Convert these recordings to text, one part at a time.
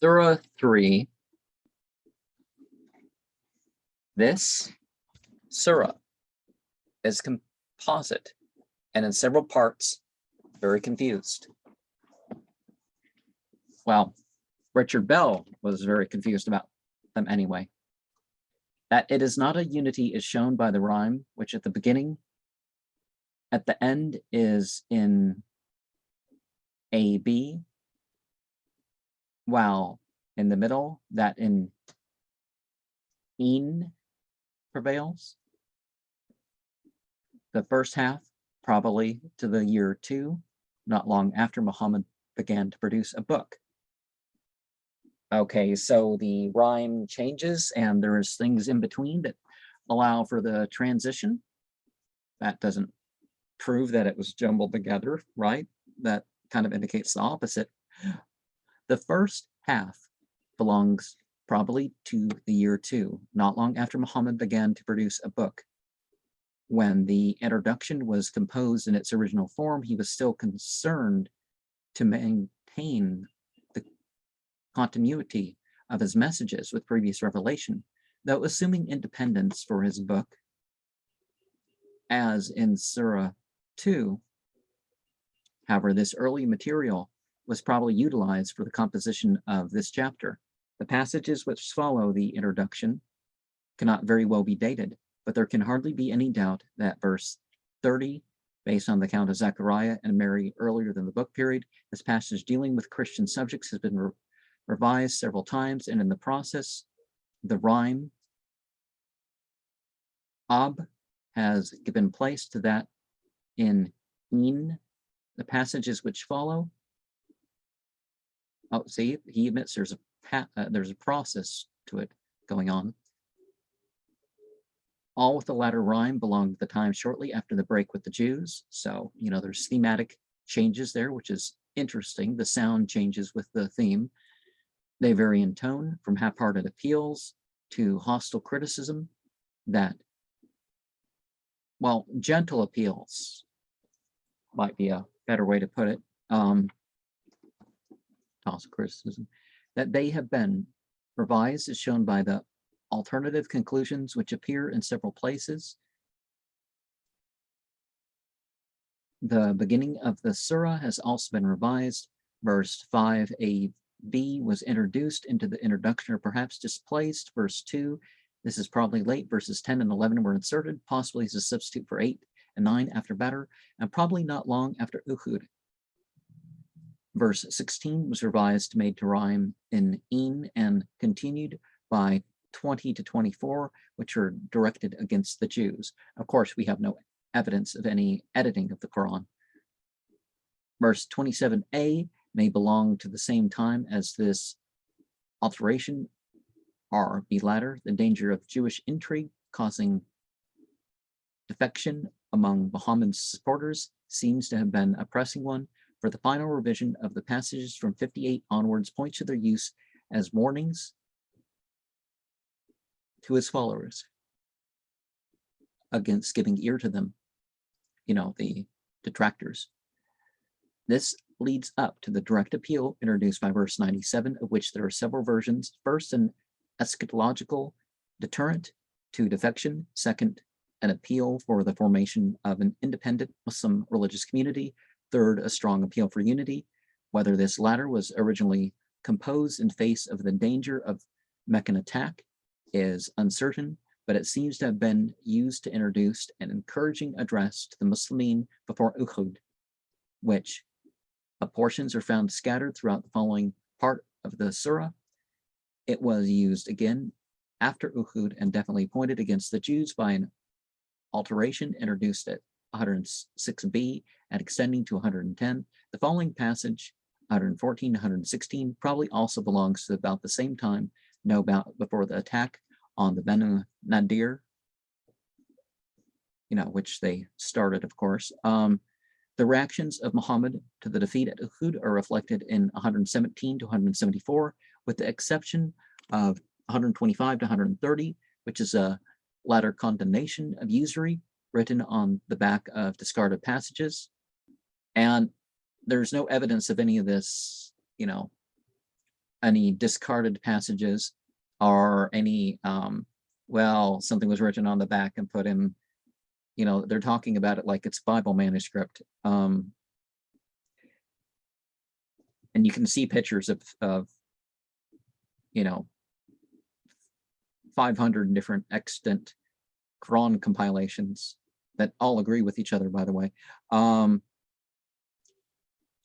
Surah 3. This surah is composite and in several parts very confused. Well, Richard Bell was very confused about them anyway. That it is not a unity is shown by the rhyme, which at the beginning, at the end is in AB, while in the middle, that in prevails. The first half, probably to the year 2, not long after Muhammad began to produce a book. Okay, so the rhyme changes and there's things in between that allow for the transition. That doesn't prove that it was jumbled together, right? That kind of indicates the opposite. The first half belongs probably to the year 2, not long after Muhammad began to produce a book. When the introduction was composed in its original form, he was still concerned to maintain the continuity of his messages with previous revelation, though assuming independence for his book, as in Surah 2. However, this early material was probably utilized for the composition of this chapter. The passages which follow the introduction cannot very well be dated, but there can hardly be any doubt that verse 30, based on the account of Zechariah and Mary earlier than the book period, this passage dealing with Christian subjects has been revised several times, and in the process, the rhyme ab has given place to that in the passages which follow. Oh, see, he admits there's a process to it going on. All with the latter rhyme belong to the time shortly after the break with the Jews. So, there's thematic changes there, which is interesting. The sound changes with the theme. They vary in tone from half-hearted appeals to hostile criticism that, well, gentle appeals might be a better way to put it. Hostile criticism that they have been revised is shown by the alternative conclusions which appear in several places. The beginning of the surah has also been revised. Verse 5ab was introduced into the introduction or perhaps displaced. Verse 2, this is probably late. Verses 10 and 11 were inserted, possibly as a substitute for 8 and 9 after Badr, and probably not long after Uhud. Verse 16 was revised, made to rhyme in and continued by 20 to 24, which are directed against the Jews. Of course, we have no evidence of any editing of the Quran. Verse 27a may belong to the same time as this alteration, or be latter, the danger of Jewish intrigue causing defection among Muhammad's supporters seems to have been a pressing one, for the final revision of the passages from 58 onwards points to their use as warnings to his followers against giving ear to them, the detractors. This leads up to the direct appeal introduced by verse 97, of which there are several versions. First, an eschatological deterrent to defection. Second, an appeal for the formation of an independent Muslim religious community. Third, a strong appeal for unity. Whether this latter was originally composed in face of the danger of Meccan attack is uncertain, but it seems to have been used to introduce an encouraging address to the Muslimin before Uhud, which portions are found scattered throughout the following part of the surah. It was used again after Uhud and definitely pointed against the Jews by an alteration introduced at 106b and extending to 110. The following passage, 114 to 116, probably also belongs to about the same time, no about before the attack on the Banu Nadir, which they started, of course. The reactions of Muhammad to the defeat at Uhud are reflected in 117 to 174, with the exception of 125 to 130, which is a latter condemnation of usury written on the back of discarded passages. And there's no evidence of any of this, any discarded passages or any, well, something was written on the back and put in, they're talking about it like it's Bible manuscript. And you can see pictures of 500 different extant Qur'an compilations that all agree with each other, by the way.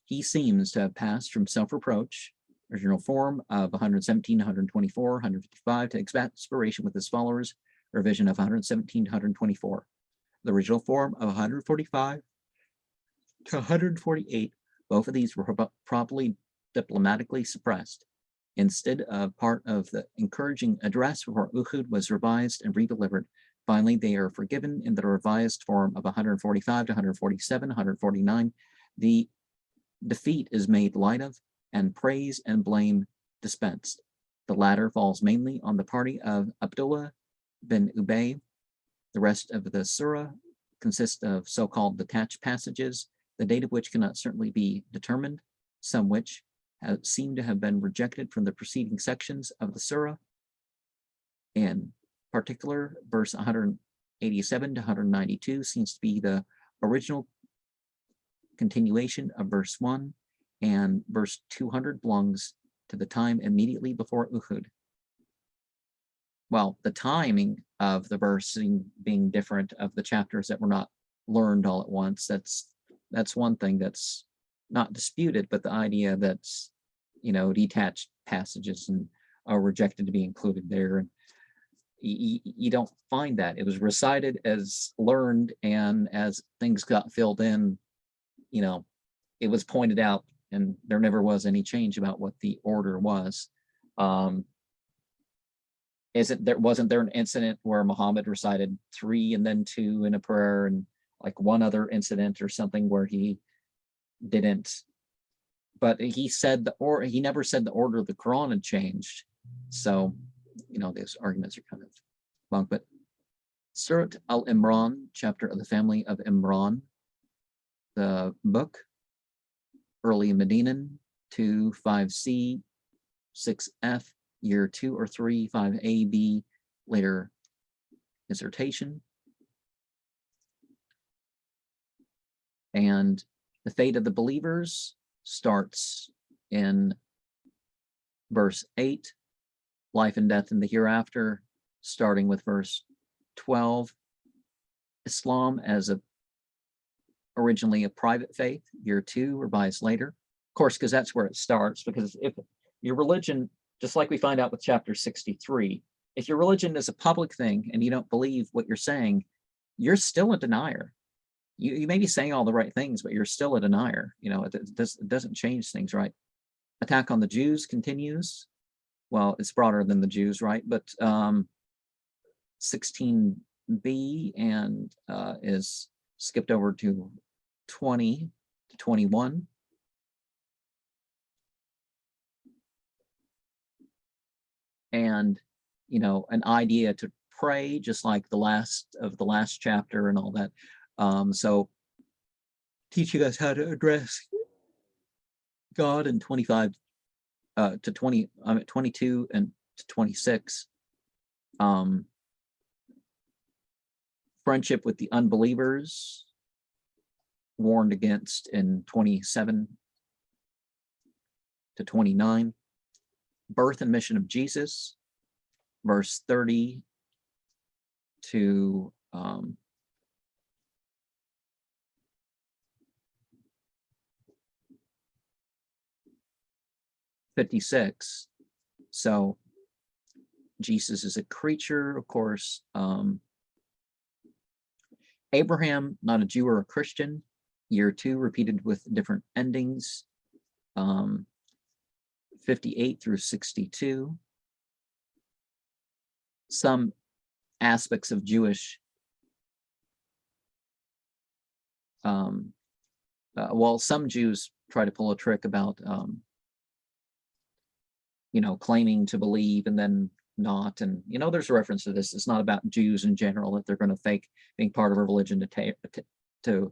He seems to have passed from self-reproach, original form of 117, 124, 155 to exasperation with his followers, revision of 117 to 124. The original form of 145 to 148, both of these were properly diplomatically suppressed. Instead, part of the encouraging address before Uhud was revised and redelivered. Finally, they are forgiven in the revised form of 145 to 147, 149. The defeat is made light of, and praise and blame dispensed. The latter falls mainly on the party of Abdullah bin Ubay. The rest of the surah consists of so-called detached passages, the date of which cannot certainly be determined, some which seem to have been rejected from the preceding sections of the surah. In particular, verse 187 to 192 seems to be the original continuation of verse 1, and verse 200 belongs to the time immediately before Uhud. Well, the timing of the verse being different of the chapters that were not learned all at once, that's one thing that's not disputed, but the idea that's, detached passages and are rejected to be included there, and you don't find that. It was recited as learned, and as things got filled in, it was pointed out, and there never was any change about what the order was. Wasn't there an incident where Muhammad recited 3 and then 2 in a prayer, and like one other incident or something where he didn't, but he never said the order of the Quran had changed. So, those arguments are kind of long. But Surat al-Imran, chapter of the family of Imran, the book, early Medinan, 2, 5c, 6f, year 2 or 3, 5ab, later dissertation. And the fate of the believers starts in verse 8, life and death in the hereafter, starting with verse 12. Islam as originally a private faith, year 2, revised later. Of course, because that's where it starts, because if your religion, just like we find out with chapter 63, if your religion is a public thing and you don't believe what you're saying, you're still a denier. You may be saying all the right things, but you're still a denier. It doesn't change things, right? Attack on the Jews continues. Well, it's broader than the Jews, right? But 16b and is skipped over to 20 to 21. And, an idea to pray, just like the last chapter and all that. So teaching us how to address God in 25 to 22 and to 26. Friendship with the unbelievers, warned against in 27 to 29. Birth and mission of Jesus, verse 30 to 56. So Jesus is a creature, of course. Abraham, not a Jew or a Christian, year 2, repeated with different endings. 58 through 62. Some aspects of Jewish, well, some Jews try to pull a trick about, claiming to believe and then not. And, there's a reference to this. It's not about Jews in general, that they're going to fake being part of a religion to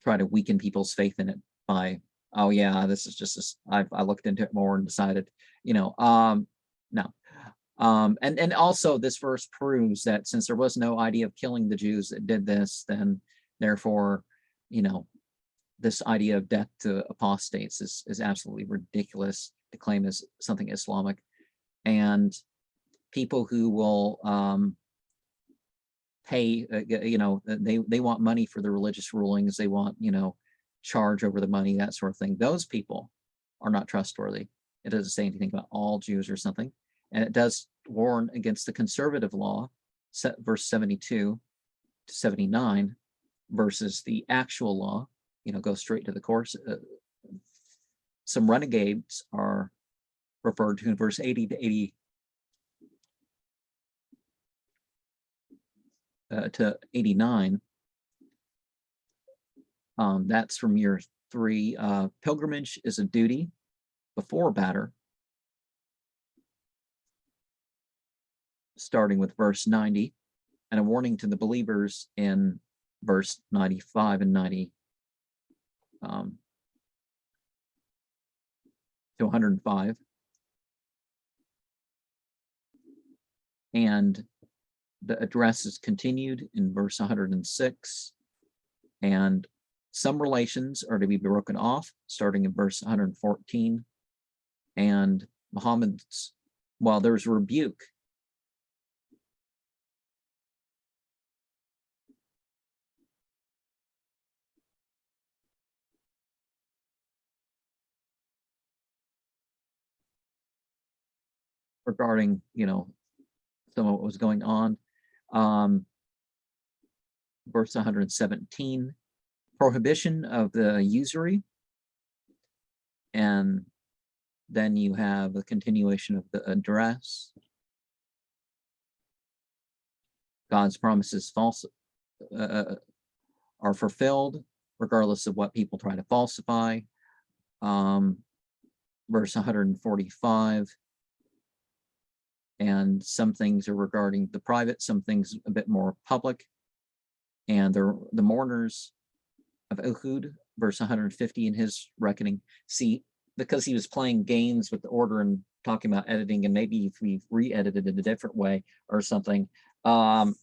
try to weaken people's faith in it by Oh yeah, this is just this, I looked into it more and decided, no. And also this verse proves that since there was no idea of killing the Jews that did this, then therefore, you know, this idea of death to apostates is absolutely ridiculous to claim as something Islamic. And people who will pay, they want money for the religious rulings. They want, charge over the money, that sort of thing. Those people are not trustworthy. It doesn't say anything about all Jews or something. And it does warn against the conservative law, verse 72 to 79, versus the actual law, go straight to the course. Some renegades are referred to in verse 80 to 80 to 89. That's from year 3. Pilgrimage is a duty before batter, starting with verse 90, and a warning to the believers in verse 95 and 90 to 105. And the address is continued in verse 106, and some relations are to be broken off, starting in verse 114. And Muhammad's, while there's rebuke regarding, some of what was going on. Verse 117, prohibition of the usury. And then you have a continuation of the address. God's promises are fulfilled, regardless of what people try to falsify. Verse 145, and some things are regarding the private, some things a bit more public. And the mourners of Uhud, verse 150 in his reckoning. See, because he was playing games with the order and talking about editing, and maybe if we've re-edited it a different way or something, I'm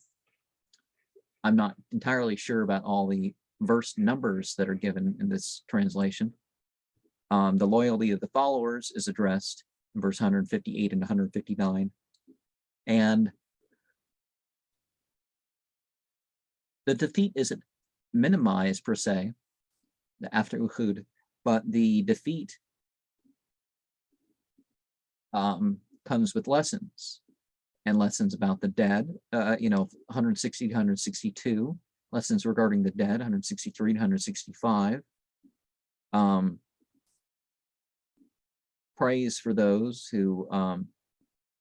not entirely sure about all the verse numbers that are given in this translation. The loyalty of the followers is addressed in verse 158 and 159. And the defeat isn't minimized per se after Uhud, but the defeat comes with lessons, and lessons about the dead, 160 to 162, lessons regarding the dead, 163 to 165. Praise for those who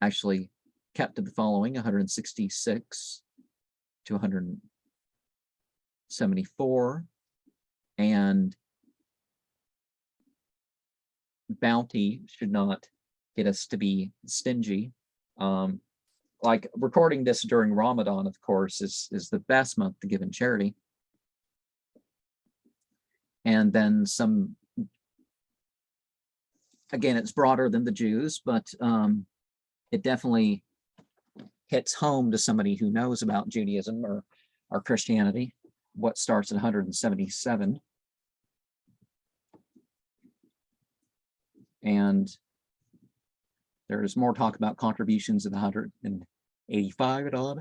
actually kept to the following, 166 to 174, and bounty should not get us to be stingy. Like recording this during Ramadan, of course, is the best month to give in charity. And then some, again, it's broader than the Jews, but it definitely hits home to somebody who knows about Judaism or Christianity. What starts at 177. And there's more talk about contributions at 185 at odd.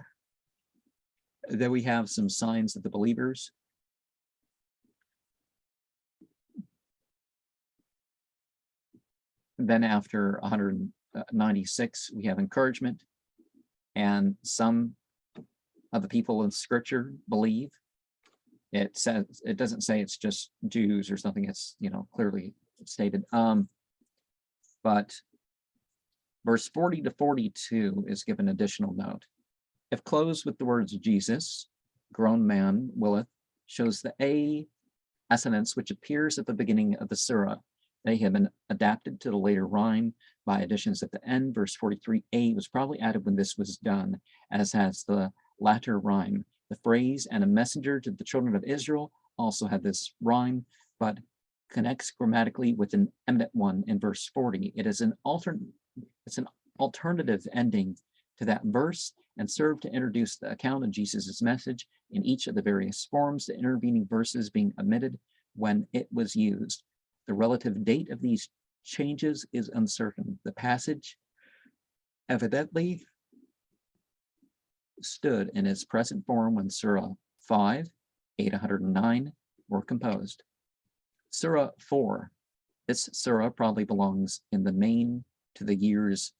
Then we have some signs of the believers. Then after 196, we have encouragement. And some of the people in Scripture believe. It says, it doesn't say it's just Jews or something. It's, clearly stated. But verse 40 to 42 is given additional note. If closed with the words of Jesus, grown man willeth, shows the A assonance which appears at the beginning of the surah. They have been adapted to the later rhyme by additions at the end. Verse 43a was probably added when this was done, as has the latter rhyme. The phrase, and a messenger to the children of Israel, also had this rhyme, but connects grammatically with an eminent one in verse 40. It's an alternative ending to that verse and served to introduce the account of Jesus' message in each of the various forms, the intervening verses being omitted when it was used. The relative date of these changes is uncertain. The passage evidently stood in its present form when Surah 5, 809 were composed. Surah 4. This surah probably belongs in the main to the years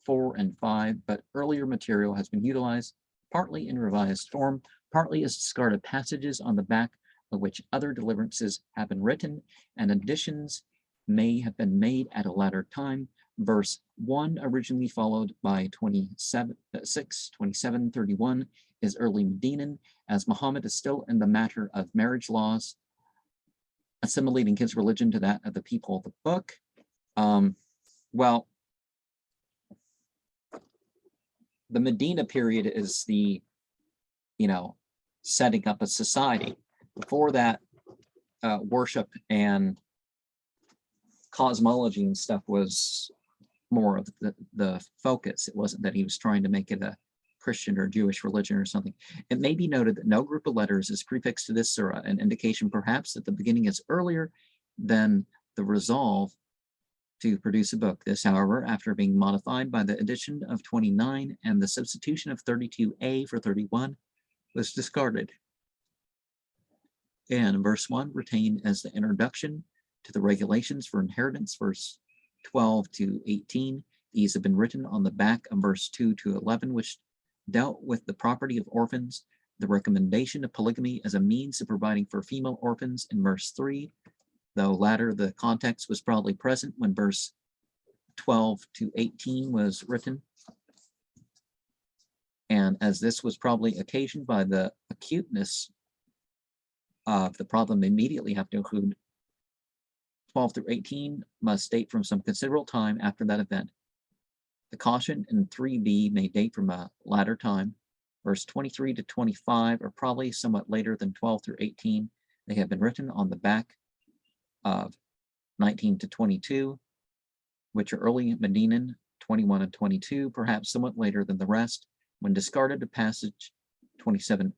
4 and 5, but earlier material has been utilized, partly in revised form, partly as discarded passages on the back of which other deliverances have been written, and additions may have been made at a later time. Verse 1, originally followed by 27:31, is early Medinan, as Muhammad is still in the matter of marriage laws, assimilating his religion to that of the people of the book. Well, the Medina period is the, setting up a society. Before that, worship and cosmology and stuff was more of the focus. It wasn't that he was trying to make it a Christian or Jewish religion or something. It may be noted that no group of letters is prefixed to this surah, an indication perhaps that the beginning is earlier than the resolve to produce a book. This, however, after being modified by the addition of 29 and the substitution of 32a for 31, was discarded. And verse 1 retained as the introduction to the regulations for inheritance, verse 12 to 18. These have been written on the back of verse 2 to 11, which dealt with the property of orphans, the recommendation of polygamy as a means of providing for female orphans in verse 3, though latter the context was probably present when verse 12 to 18 was written. And as this was probably occasioned by the acuteness of the problem, immediately have to include 12 through 18 must date from some considerable time after that event. The caution in 3b may date from a latter time. Verse 23 to 25 are probably somewhat later than 12 through 18. They have been written on the back of 19 to 22, which are early Medinan, 21 and 22, perhaps somewhat later than the rest. When discarded, the passage 27f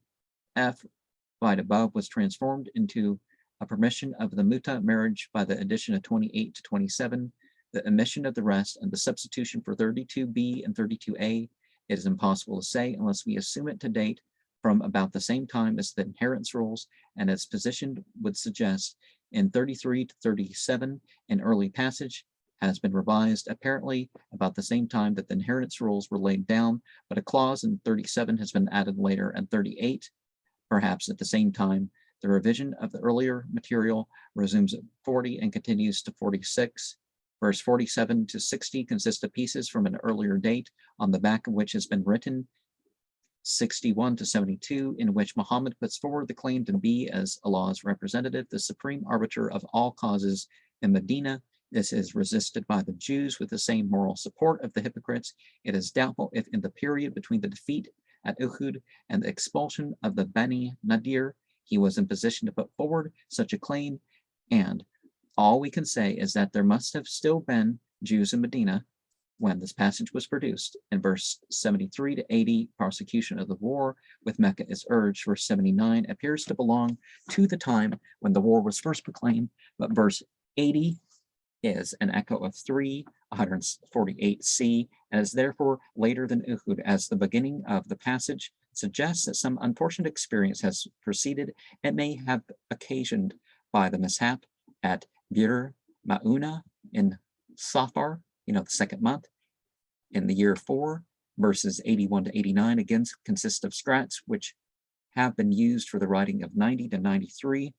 right above was transformed into a permission of the muta marriage by the addition of 28 to 27, the omission of the rest, and the substitution for 32b and 32a. It is impossible to say unless we assume it to date from about the same time as the inheritance rules, and its position would suggest in 33 to 37, an early passage has been revised apparently about the same time that the inheritance rules were laid down, but a clause in 37 has been added later, and 38, perhaps at the same time. The revision of the earlier material resumes at 40 and continues to 46. Verse 47 to 60 consist of pieces from an earlier date, on the back of which has been written 61 to 72, in which Muhammad puts forward the claim to be, as Allah's representative, the supreme arbiter of all causes in Medina. This is resisted by the Jews with the same moral support of the hypocrites. It is doubtful if in the period between the defeat at Uhud and the expulsion of the Bani Nadir, he was in position to put forward such a claim, and all we can say is that there must have still been Jews in Medina when this passage was produced. In verse 73 to 80, prosecution of the war with Mecca is urged. Verse 79 appears to belong to the time when the war was first proclaimed, but verse 80 is an echo of 348c and is therefore later than Uhud, as the beginning of the passage suggests that some unfortunate experience has preceded. It may have occasioned by the mishap at Bir Ma'una in Safar, the second month, in the year 4, verses 81 to 89 again consist of scrats which have been used for the writing of 90 to 93.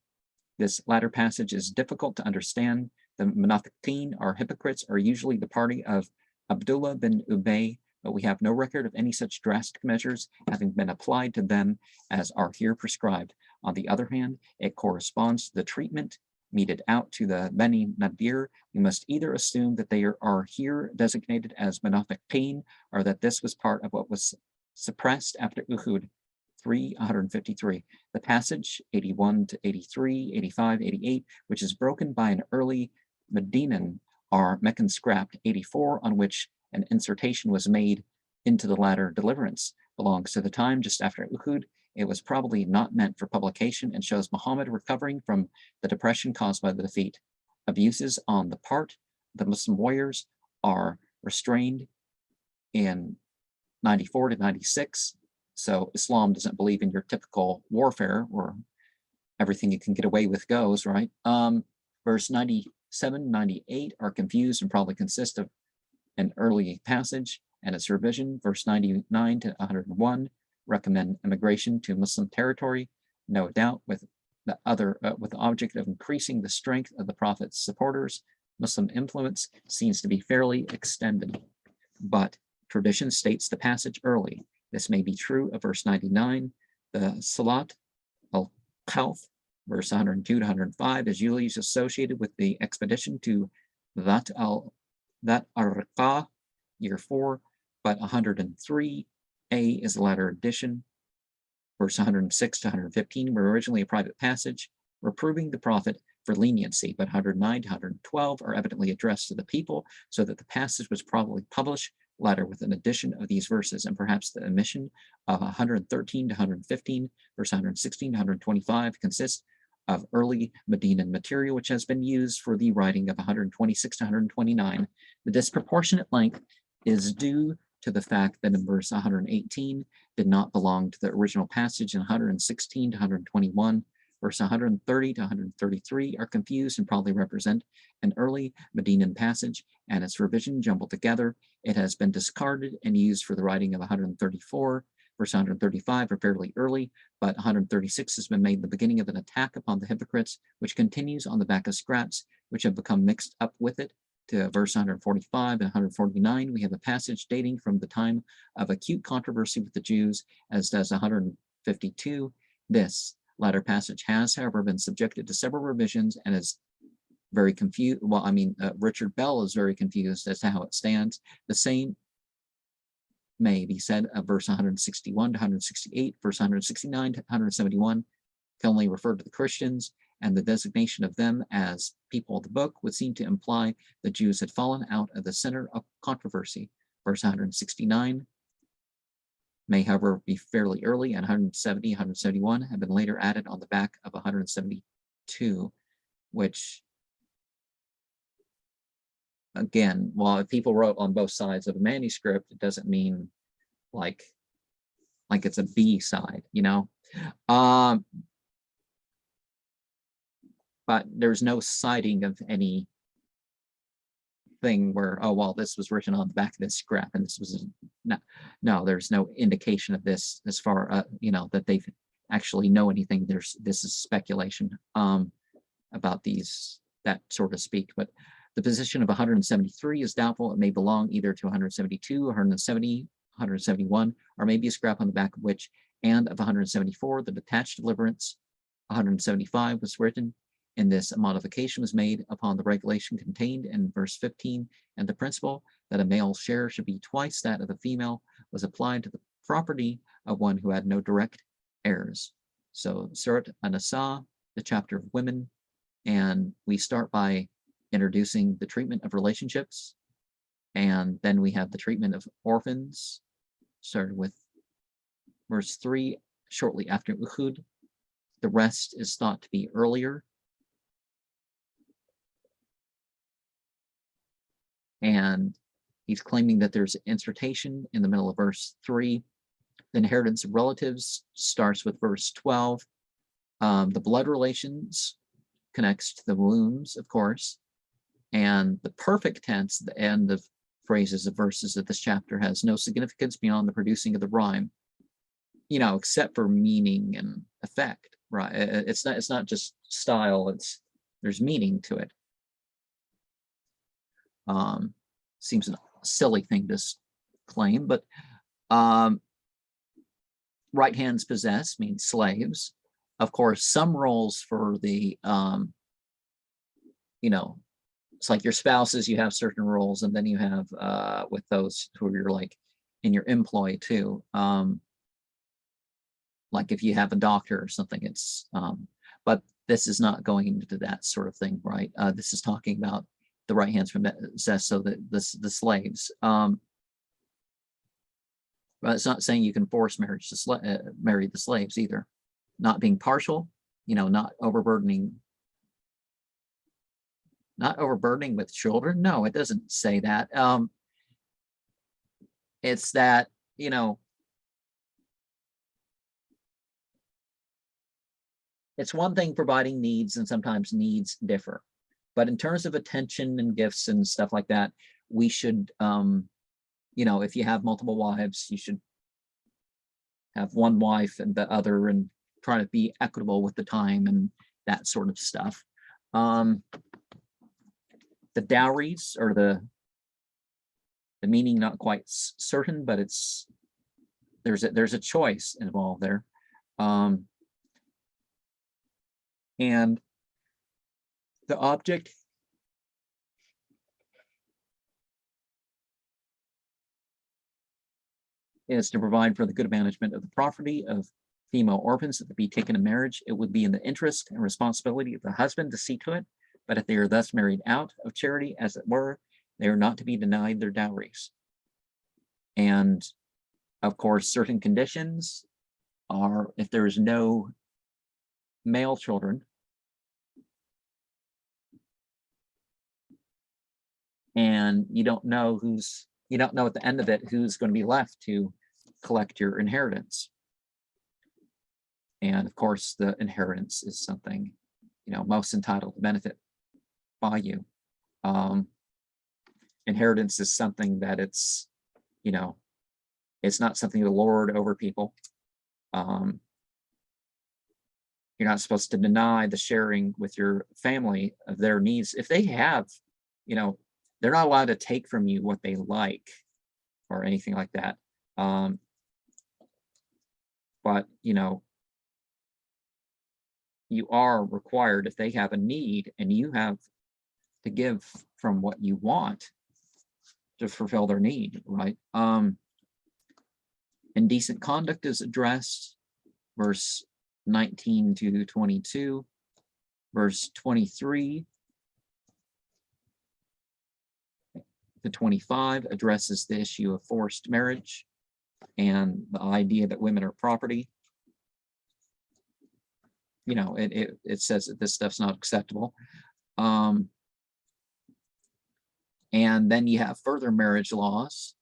This latter passage is difficult to understand. The Munafiqeen, or hypocrites, are usually the party of Abdullah bin Ubay, but we have no record of any such drastic measures having been applied to them as are here prescribed. On the other hand, it corresponds to the treatment meted out to the Bani Nadir. We must either assume that they are here designated as Munafiqeen, or that this was part of what was suppressed after Uhud. 3, 153. The passage 81 to 83, 85, 88, which is broken by an early Medinan or Meccan scrapped 84, on which an insertion was made into the latter deliverance, belongs to the time just after Uhud. It was probably not meant for publication and shows Muhammad recovering from the depression caused by the defeat. Abuses on the part of the Muslim warriors are restrained in 94 to 96. So Islam doesn't believe in your typical warfare where everything you can get away with goes, right? Verse 97, 98 are confused and probably consist of an early passage and its revision. Verse 99 to 101 recommend immigration to Muslim territory, no doubt with the object of increasing the strength of the Prophet's supporters. Muslim influence seems to be fairly extended, but tradition states the passage early. This may be true of verse 99. The Salat al-Khawf, verse 102 to 105, is usually associated with the expedition to That al-Riqah, year 4, but 103a is the latter addition. Verse 106 to 115 were originally a private passage, reproving the Prophet for leniency, but 109 to 112 are evidently addressed to the people, so that the passage was probably published latter with an addition of these verses, and perhaps the omission of 113 to 115, verse 116 to 125 consists of early Medinan material, which has been used for the writing of 126 to 129. The disproportionate length is due to the fact that in verse 118 did not belong to the original passage, and 116 to 121, verse 130 to 133 are confused and probably represent an early Medinan passage and its revision jumbled together. It has been discarded and used for the writing of 134. Verse 135 are fairly early, but 136 has been made the beginning of an attack upon the hypocrites, which continues on the back of scraps, which have become mixed up with it. To verse 145 and 149, we have a passage dating from the time of acute controversy with the Jews, as does 152. This latter passage has, however, been subjected to several revisions and is very confused. Well, Richard Bell is very confused as to how it stands. The same may be said of verse 161 to 168, verse 169 to 171 can only refer to the Christians, and the designation of them as people of the book would seem to imply the Jews had fallen out of the center of controversy. Verse 169 may, however, be fairly early, and 170, 171 have been later added on the back of 172, which, again, while if people wrote on both sides of a manuscript, it doesn't mean like it's a B side, you know? But there's no citing of any thing where, oh, well, this was written on the back of this scrap and this was no, there's no indication of this as far that they actually know anything. This is speculation about that sort of speak. But the position of 173 is doubtful. It may belong either to 172, 170, 171, or maybe a scrap on the back of which, and of 174, the detached deliverance 175 was written. In this, a modification was made upon the regulation contained in verse 15, and the principle that a male share should be twice that of the female was applied to the property of one who had no direct heirs. So Surat An-Nisa, the chapter of women, and we start by introducing the treatment of relationships, and then we have the treatment of orphans, started with verse 3, shortly after Uhud. The rest is thought to be earlier. And he's claiming that there's insertion in the middle of verse 3. The inheritance of relatives starts with verse 12. The blood relations connects to the wombs, of course. And the perfect tense, the end of phrases of verses of this chapter, has no significance beyond the producing of the rhyme, except for meaning and effect, right? It's not just style, there's meaning to it. Seems a silly thing to claim, but right hands possess means slaves. Of course, some roles for the, it's like your spouses, you have certain roles, and then you have with those who you're like in your employ too. like if you have a doctor or something, it's, but this is not going into that sort of thing, right? This is talking about the right hands from possessed, so that the slaves. But it's not saying you can force marriage to marry the slaves either. Not being partial, not overburdening with children. No, it doesn't say that. It's that, it's one thing providing needs, and sometimes needs differ. But in terms of attention and gifts and stuff like that, we should, if you have multiple wives, you should have one wife and the other, and try to be equitable with the time and that sort of stuff. The dowries, or the meaning not quite certain, but there's a choice involved there. And the object is to provide for the good management of the property of female orphans that be taken in marriage. It would be in the interest and responsibility of the husband to see to it, but if they are thus married out of charity, as it were, they are not to be denied their dowries. And of course, certain conditions are, if there is no male children, and you don't know at the end of it who's going to be left to collect your inheritance. And of course, the inheritance is something, most entitled to benefit by you. Inheritance is something that it's not something to lord over people. You're not supposed to deny the sharing with your family of their needs. If they have, they're not allowed to take from you what they like or anything like that. But, you are required, if they have a need and you have to give from what you want to fulfill their need, right? Indecent conduct is addressed, verse 19 to 22, verse 23 to 25 addresses the issue of forced marriage and the idea that women are property. It says that this stuff's not acceptable. And then you have further marriage laws,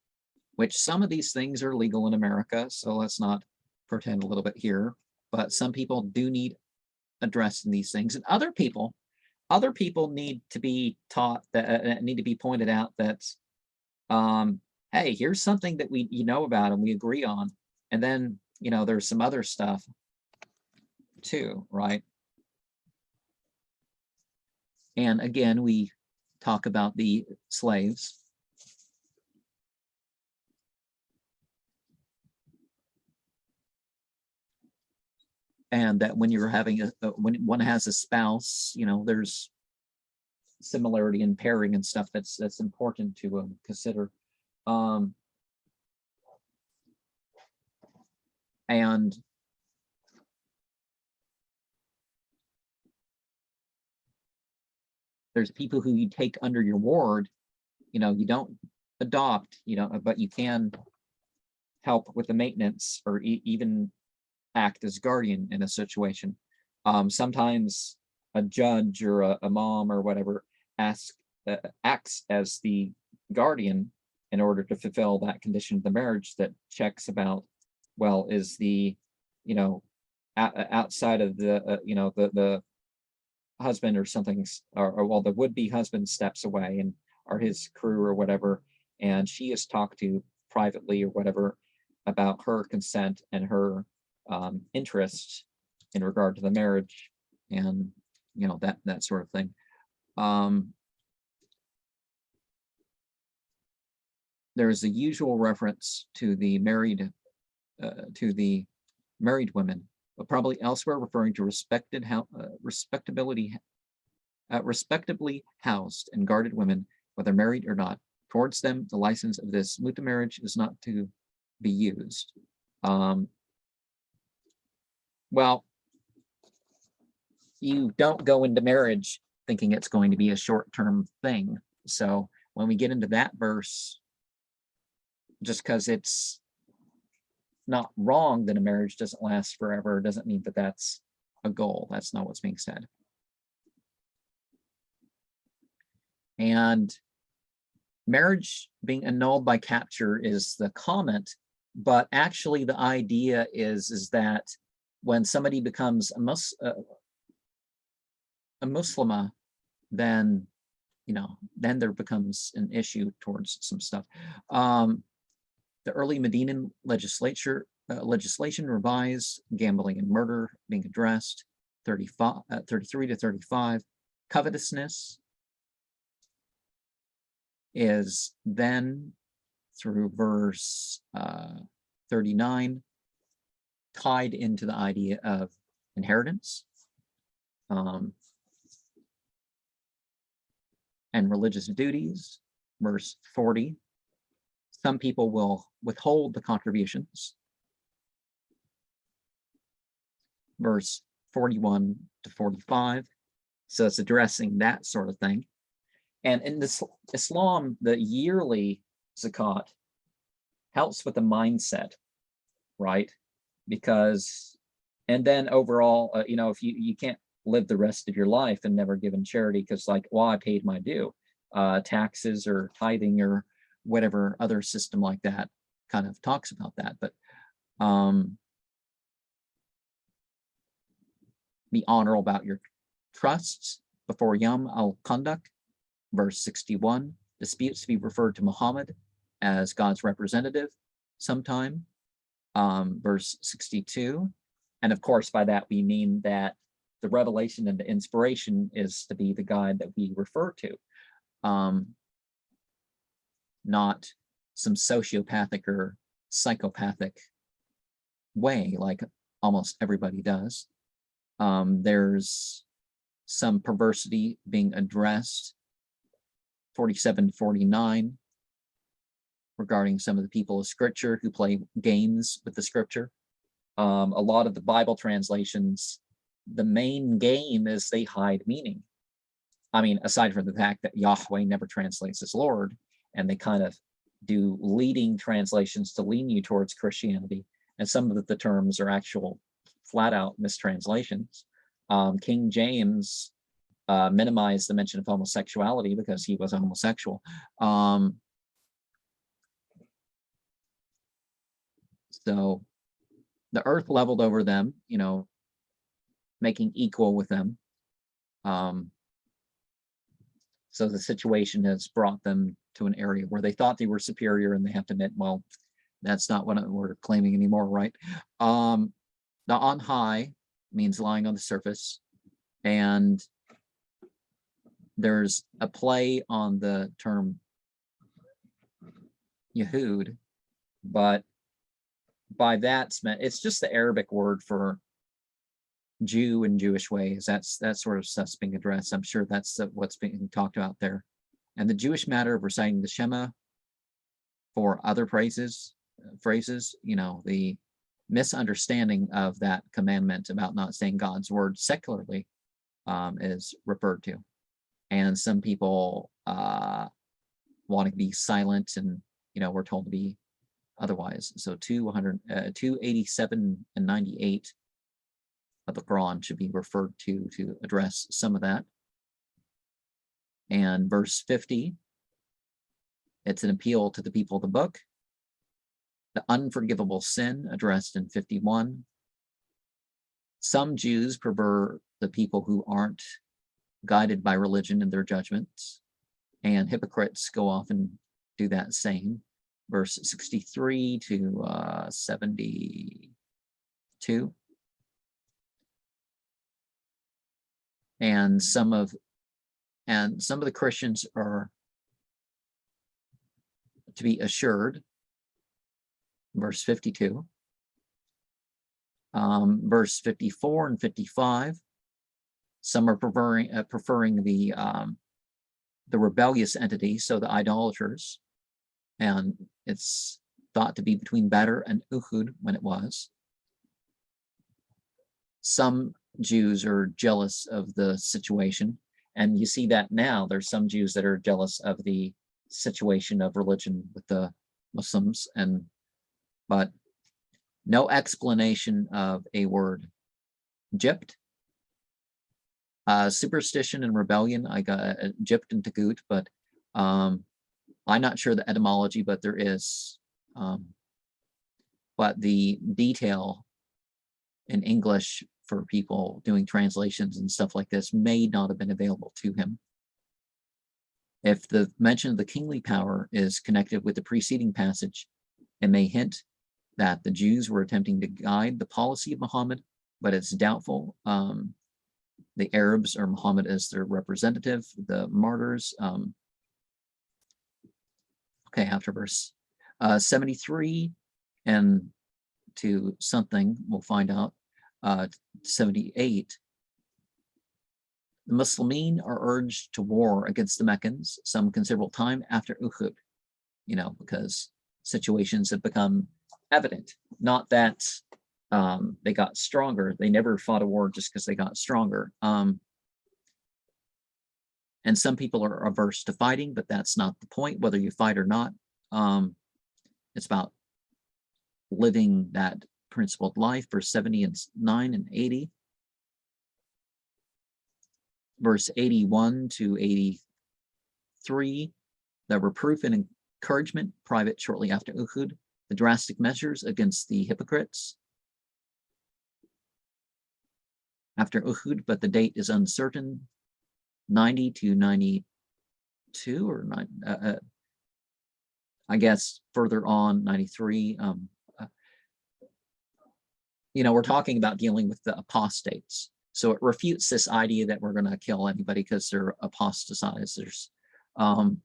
which some of these things are legal in America, so let's not pretend a little bit here, but some people do need addressed in these things, and other people need to be taught, that need to be pointed out that, hey, here's something that we about and we agree on, and then there's some other stuff too, right? And again, we talk about the slaves. And that when you're having when one has a spouse, there's similarity in pairing and stuff that's important to consider. And there's people who you take under your ward, you don't adopt, but you can help with the maintenance, or even act as guardian in a situation. Sometimes a judge or a mom or whatever acts as the guardian in order to fulfill that condition of the marriage that checks about, well, is the, outside of the, the husband or something, or well, the would-be husband steps away and or his crew or whatever, and she is talked to privately or whatever about her consent and her interest in regard to the marriage, and that sort of thing. There's a usual reference to the married women, but probably elsewhere referring to respectably housed and guarded women, whether married or not. Towards them, the license of this muta marriage is not to be used. Well, you don't go into marriage thinking it's going to be a short-term thing. So when we get into that verse, just because it's not wrong that a marriage doesn't last forever doesn't mean that that's a goal. That's not what's being said. And marriage being annulled by capture is the comment, but actually the idea is that when somebody becomes a Muslima, then then there becomes an issue towards some stuff. The early Medinan legislation revised gambling and murder being addressed. 33 to 35. Covetousness is then through verse 39 tied into the idea of inheritance and religious duties. Verse 40, some people will withhold the contributions. Verse 41 to 45, so it's addressing that sort of thing. And in this Islam, the yearly zakat helps with the mindset, right? Because, and then overall, if you can't live the rest of your life and never give in charity because, like, well, I paid my due, taxes or tithing or whatever other system like that kind of talks about that. But be honorable about your trusts before Yom al-Khandaq. Verse 61, disputes to be referred to Muhammad as God's representative sometime. Verse 62, and of course by that we mean that the revelation and the inspiration is to be the guide that we refer to, not some sociopathic or psychopathic way like almost everybody does. There's some perversity being addressed. 47 to 49 regarding some of the people of scripture who play games with the scripture. A lot of the Bible translations, the main game is they hide meaning. I mean, aside from the fact that Yahweh never translates as Lord, and they kind of do leading translations to lean you towards Christianity, and some of the terms are actual flat out mistranslations. King James minimized the mention of homosexuality because he was a homosexual. So the earth leveled over them, making equal with them. So the situation has brought them to an area where they thought they were superior, and they have to admit, well, that's not what we're claiming anymore, right? The on high means lying on the surface, and there's a play on the term Yehud, but by that it's just the Arabic word for Jew in Jewish ways. That's that sort of stuff's being addressed. I'm sure that's what's being talked about there. And the Jewish matter of reciting the Shema for other phrases, the misunderstanding of that commandment about not saying God's word secularly is referred to. And some people want to be silent, and we're told to be otherwise. So 287 and 98 of the Qur'an should be referred to address some of that. And verse 50, it's an appeal to the people of the book. The unforgivable sin addressed in 51. Some Jews prefer the people who aren't guided by religion in their judgments, and hypocrites go off and do that same. Verse 63 to 72. And some of the Christians are to be assured. Verse 52. Verse 54 and 55. Some are preferring the rebellious entity, so the idolaters, and it's thought to be between Badr and Uhud when it was. some Jews are jealous of the situation, and you see that now. There's some Jews that are jealous of the situation of religion with the Muslims, but no explanation of a word. Gypt, superstition and rebellion. I got Gypt and Tagut, but I'm not sure the etymology, but there is. But the detail in English for people doing translations and stuff like this may not have been available to him. If the mention of the kingly power is connected with the preceding passage, it may hint that the Jews were attempting to guide the policy of Muhammad, but it's doubtful. The Arabs or Muhammad as their representative, the martyrs. Okay, after verse 73 and to something, we'll find out, 78. The Muslimin are urged to war against the Meccans some considerable time after Uhud, because situations have become evident. Not that they got stronger. They never fought a war just because they got stronger. And some people are averse to fighting, but that's not the point, whether you fight or not. It's about living that principled life. Verse 79 and 80. Verse 81 to 83, the reproof and encouragement, private shortly after Uhud, the drastic measures against the hypocrites after Uhud, but the date is uncertain, 90 to 92, or I guess further on, 93. We're talking about dealing with the apostates. So it refutes this idea that we're going to kill anybody because they're apostatizers. And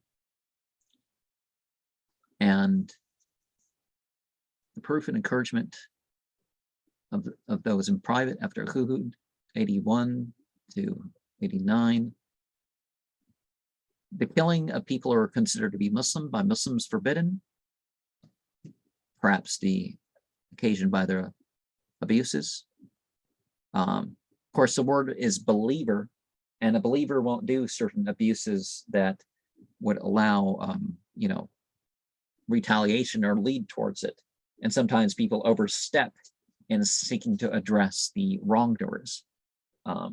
the proof and encouragement of those in private after Uhud, 81 to 89. The killing of people who are considered to be Muslim by Muslims forbidden, perhaps the occasion by their abuses. Of course, the word is believer, and a believer won't do certain abuses that would allow, retaliation or lead towards it. And sometimes people overstep in seeking to address the wrongdoers,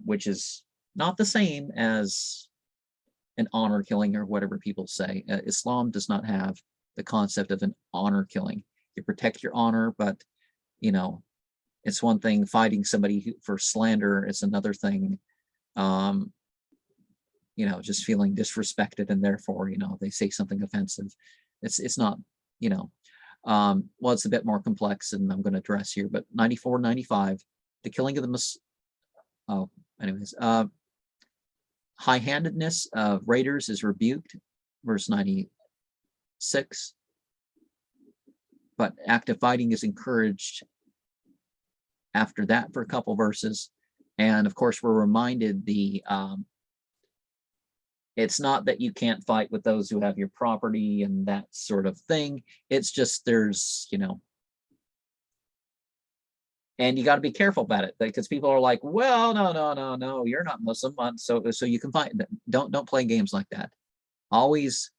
which is not the same as an honor killing or whatever people say. Islam does not have the concept of an honor killing. You protect your honor, but, it's one thing fighting somebody for slander. It's another thing, just feeling disrespected, and therefore, they say something offensive. It's not, well, it's a bit more complex, and I'm going to address here. But 94, 95, the killing of the high-handedness of raiders is rebuked, verse 96. But active fighting is encouraged after that for a couple verses. And of course, we're reminded it's not that you can't fight with those who have your property and that sort of thing. It's just there's, and you got to be careful about it, because people are like, well, no, you're not Muslim, so you can fight. Don't play games like that. Always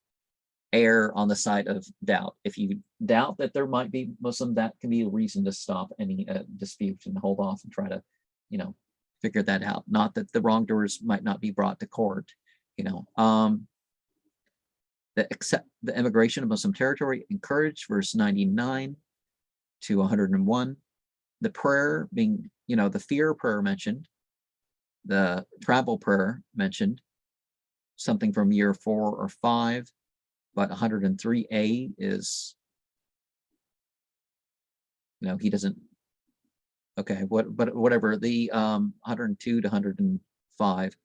err on the side of doubt. If you doubt that there might be Muslim, that can be a reason to stop any dispute and hold off and try to, figure that out. Not that the wrongdoers might not be brought to court. The immigration of Muslim territory encouraged, verse 99 to 101. The prayer being, the fear prayer mentioned, the travel prayer mentioned, something from year 4 or 5, but 103a is, he doesn't, okay, but whatever, the 102 to 105.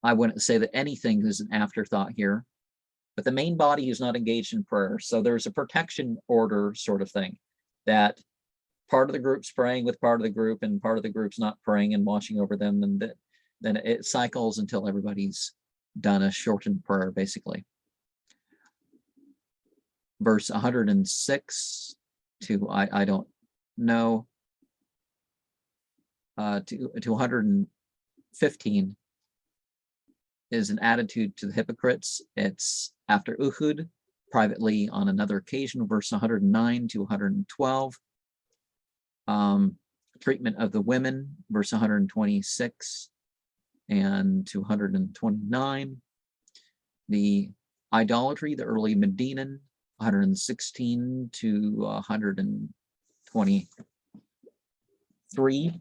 I wouldn't say that anything is an afterthought here, but the main body is not engaged in prayer. So there's a protection order sort of thing, that part of the group's praying with part of the group, and part of the group's not praying and watching over them, and then it cycles until everybody's done a shortened prayer, basically. verse 106 to, I don't know, to 115 is an attitude to the hypocrites. It's after Uhud, privately on another occasion, verse 109 to 112. Treatment of the women, verse 126 and to 129. The idolatry, the early Medinan, 116 to 123.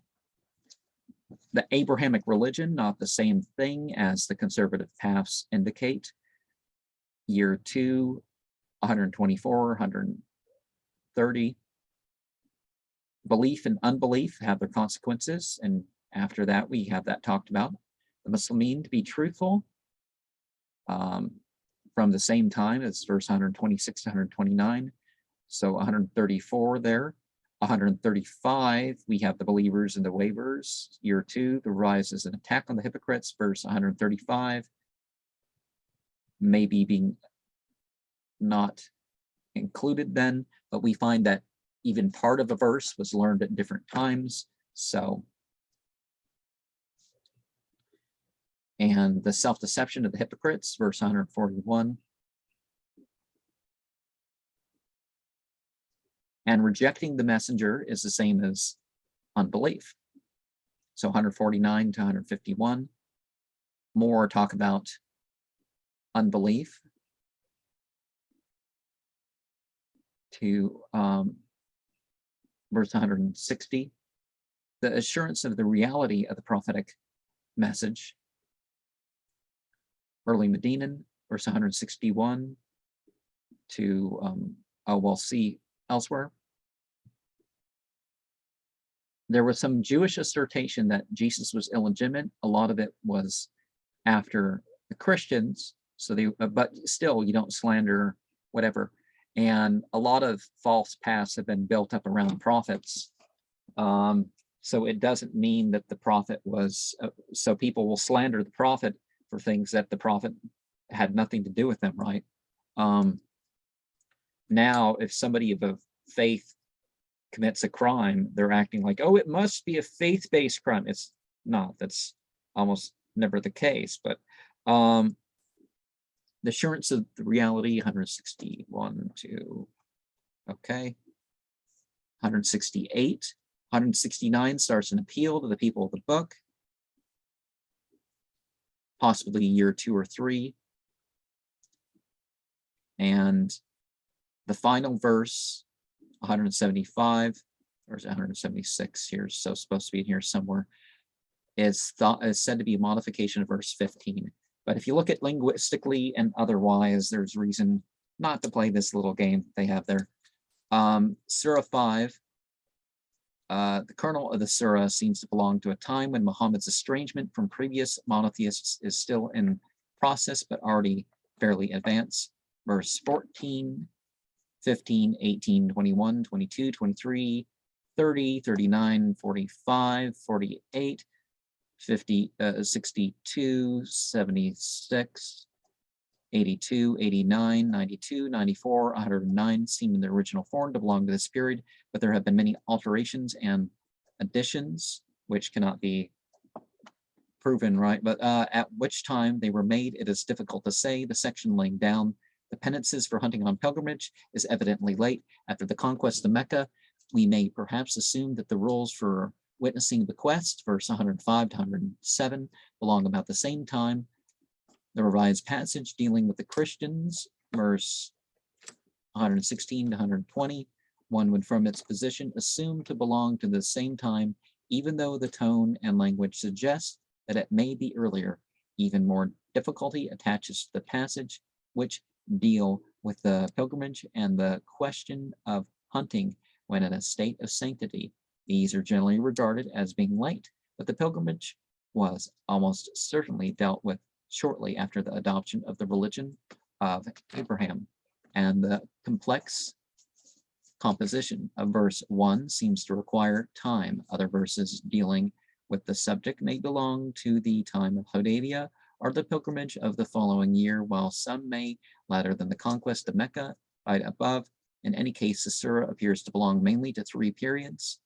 The Abrahamic religion, not the same thing as the conservative paths indicate. Year 2, 124, 130. Belief and unbelief have their consequences, and after that we have that talked about. The Muslimin to be truthful, from the same time as verse 126 to 129. So 134 there. 135, we have the believers and the waverers. Year 2, the rise is an attack on the hypocrites. Verse 135, maybe being not included then, but we find that even part of a verse was learned at different times. So, and the self-deception of the hypocrites, verse 141. And rejecting the messenger is the same as unbelief. So 149 to 151. More talk about unbelief. To verse 160. The assurance of the reality of the prophetic message. Early Medinan, verse 161 to, we'll see elsewhere. There was some Jewish assertion that Jesus was illegitimate. A lot of it was after the Christians. So they, but still, you don't slander whatever. And a lot of false paths have been built up around prophets. So it doesn't mean that the prophet was, so people will slander the prophet for things that the prophet had nothing to do with them, right? Now, if somebody of a faith commits a crime, they're acting like, oh, it must be a faith-based crime. It's not. That's almost never the case. But the assurance of the reality, 161 to, okay. 168. 169 starts an appeal to the people of the book, possibly year 2 or 3. And the final verse, 175, or is it 176 here? So supposed to be in here somewhere, is said to be a modification of verse 15. But if you look at linguistically and otherwise, there's reason not to play this little game they have there. Surah 5, the kernel of the surah seems to belong to a time when Muhammad's estrangement from previous monotheists is still in process, but already fairly advanced. Verse 14, 15, 18, 21, 22, 23, 30, 39, 45, 48, 50, 62, 76, 82, 89, 92, 94, 109 seem in the original form to belong to this period, but there have been many alterations and additions which cannot be proven, right? But at which time they were made, it is difficult to say. The section laying down the penances for hunting on pilgrimage is evidently late. After the conquest of Mecca, we may perhaps assume that the rules for witnessing the quest, verse 105 to 107, belong about the same time. The revised passage dealing with the Christians, verse 116 to 120, one would from its position assume to belong to the same time, even though the tone and language suggest that it may be earlier. Even more difficulty attaches to the passage which deal with the pilgrimage and the question of hunting when in a state of sanctity. These are generally regarded as being late, but the pilgrimage was almost certainly dealt with shortly after the adoption of the religion of Abraham, and the complex composition of verse 1 seems to require time. Other verses dealing with the subject may belong to the time of Hudaybiyah or the pilgrimage of the following year, while some may, later than the conquest of Mecca, right above. In any case, the surah appears to belong mainly to 3 periods.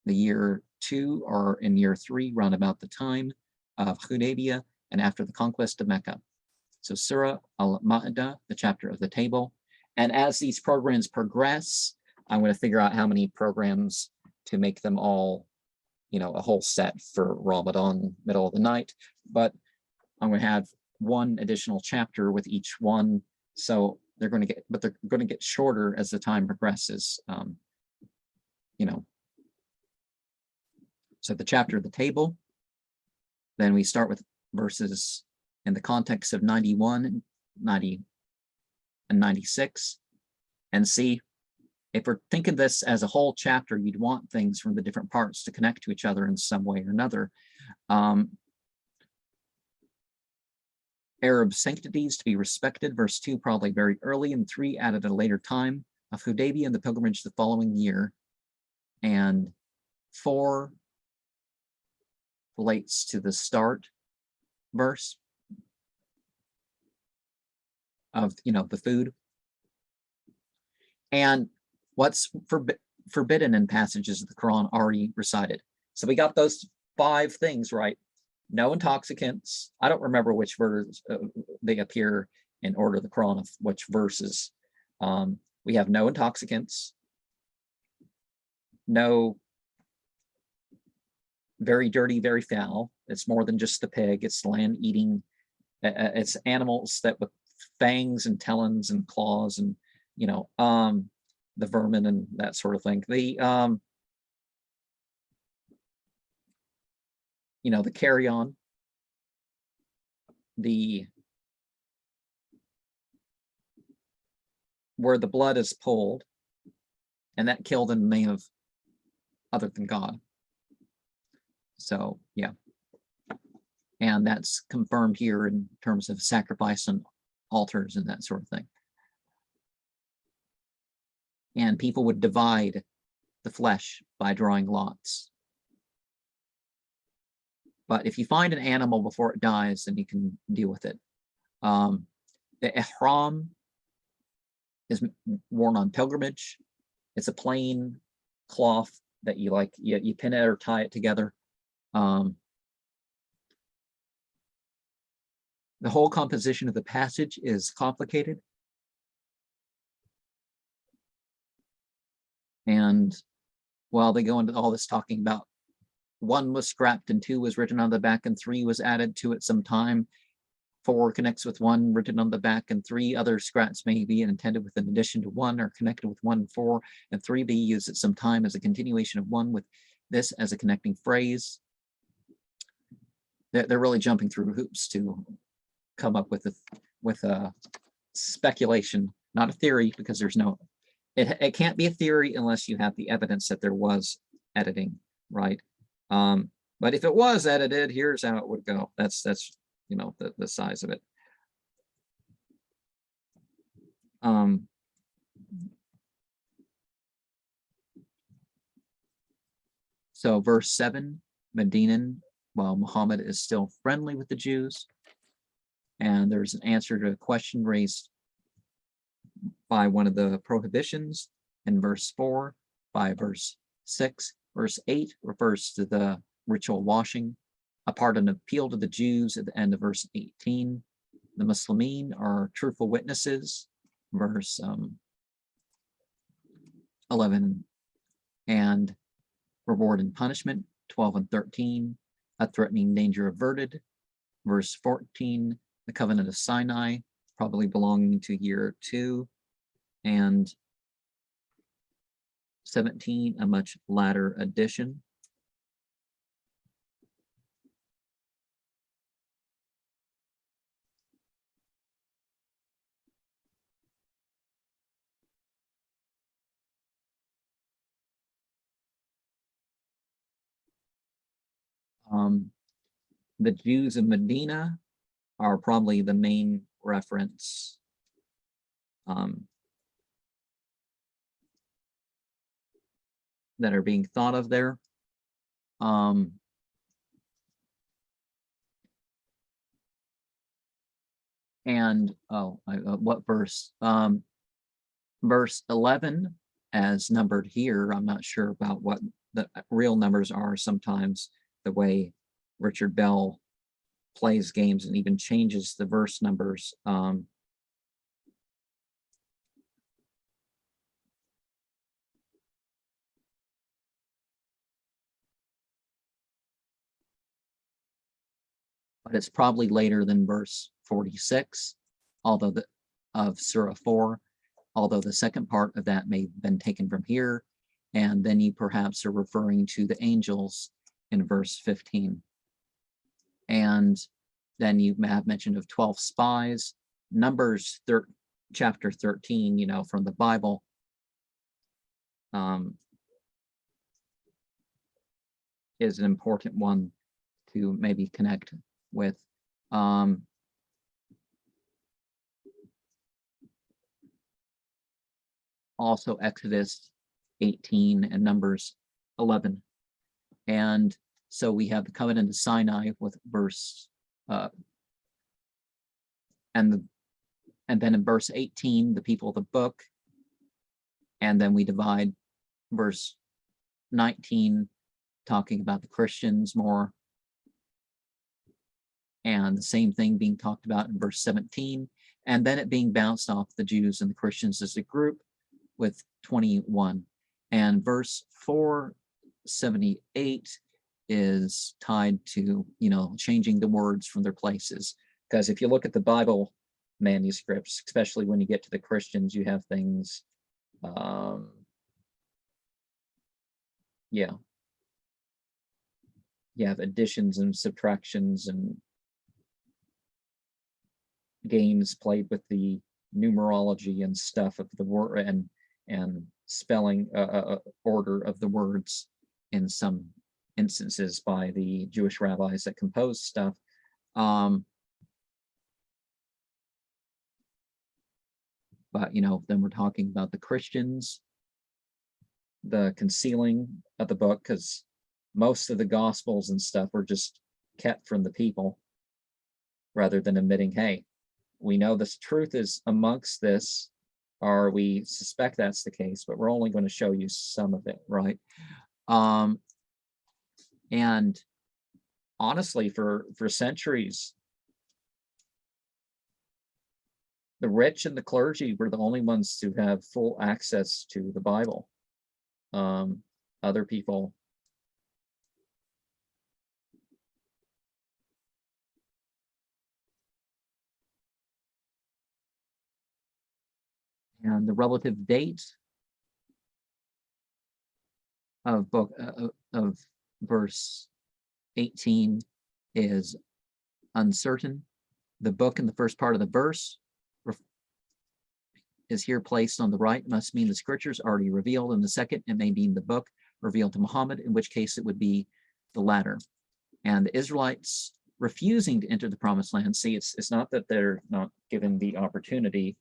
The year 2 or in year 3, round about the time of Hudaybiyah and after the conquest of Mecca. So Surah Al-Ma'idah, the chapter of the table. And as these programs progress, I'm going to figure out how many programs to make them all, a whole set for Ramadan, middle of the night. But I'm going to have one additional chapter with each one. So they're going to get shorter as the time progresses. So the chapter of the table, then we start with verses in the context of 91, 90, and 96, and see if we're thinking this as a whole chapter, you'd want things from the different parts to connect to each other in some way or another. Arab sanctities to be respected, verse 2, probably very early, and 3 added at a later time, of Hudaybiyah and the pilgrimage the following year, and 4 relates to the start verse of the food, and what's forbidden in passages of the Quran already recited. So we got those 5 things right. No intoxicants. I don't remember which verse they appear in order of the Quran of which verses. We have no intoxicants, no very dirty, very foul. It's more than just the pig. It's land eating. It's animals that with fangs and talons and claws and the vermin and that sort of thing. The the carrion, where the blood is pulled, and that killed in the name of other than God. So yeah, and that's confirmed here in terms of sacrifice on altars and that sort of thing. And people would divide the flesh by drawing lots. But if you find an animal before it dies, then you can deal with it. The ihram is worn on pilgrimage. It's a plain cloth that you pin it or tie it together. The whole composition of the passage is complicated. And while they go into all this talking about 1 was scrapped and 2 was written on the back and 3 was added to it sometime, 4 connects with 1 written on the back and 3 other scraps may be intended with an addition to 1 or connected with 1 and 4, and 3 be used at some time as a continuation of 1 with this as a connecting phrase. They're really jumping through hoops to come up with a speculation, not a theory, because there's no, it can't be a theory unless you have the evidence that there was editing, right? But if it was edited, here's how it would go. That's the size of it. So verse 7, Medinan, while Muhammad is still friendly with the Jews, and there's an answer to a question raised by one of the prohibitions in verse 4, by verse 6. Verse 8 refers to the ritual washing, a part of an appeal to the Jews at the end of verse 18. The Muslimin are truthful witnesses, verse 11, and reward and punishment, 12 and 13, a threatening danger averted, verse 14, the covenant of Sinai, probably belonging to year 2, and 17, a much latter addition. The Jews of Medina are probably the main reference that are being thought of there. And what verse? Verse 11, as numbered here, I'm not sure about what the real numbers are. Sometimes the way Richard Bell plays games and even changes the verse numbers. But it's probably later than verse 46, although of Surah 4, although the second part of that may have been taken from here, and then you perhaps are referring to the angels in verse 15. And then you have mentioned of 12 spies, Numbers chapter 13, you know, from the Bible. Is an important one to maybe connect with. Also Exodus 18 and Numbers 11. And so we have the covenant of Sinai with verse, and then in verse 18, the people of the book, and then we divide verse 19, talking about the Christians more, and the same thing being talked about in verse 17, and then it being bounced off the Jews and the Christians as a group with 21. And verse 478 is tied to, you know, changing the words from their places. Because if you look at the Bible manuscripts, especially when you get to the Christians, you have things, yeah, you have additions and subtractions and games played with the numerology and stuff of the word and spelling order of the words in some instances by the Jewish rabbis that composed stuff. But, you know, then we're talking about the Christians, the concealing of the book, because most of the Gospels and stuff were just kept from the people rather than admitting, hey, we know this truth is amongst this, or we suspect that's the case, but we're only going to show you some of it, right? And honestly, for centuries, the rich and the clergy were the only ones to have full access to the Bible. Other people and the relative date of of verse 18 is uncertain. The book in the first part of the verse is here placed on the right, must mean the scriptures already revealed. In the second, it may mean the book revealed to Muhammad, in which case it would be the latter. And the Israelites refusing to enter the promised land, see, it's not that they're not given the opportunity,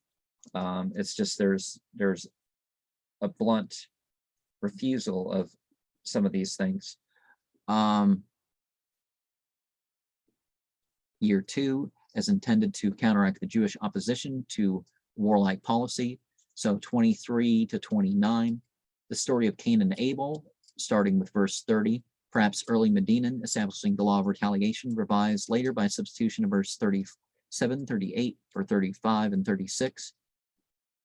it's just there's a blunt refusal of some of these things. Year 2 is intended to counteract the Jewish opposition to warlike policy. So 23 to 29, the story of Cain and Abel, starting with verse 30, perhaps early Medinan establishing the law of retaliation, revised later by substitution of verse 37, 38 for 35 and 36.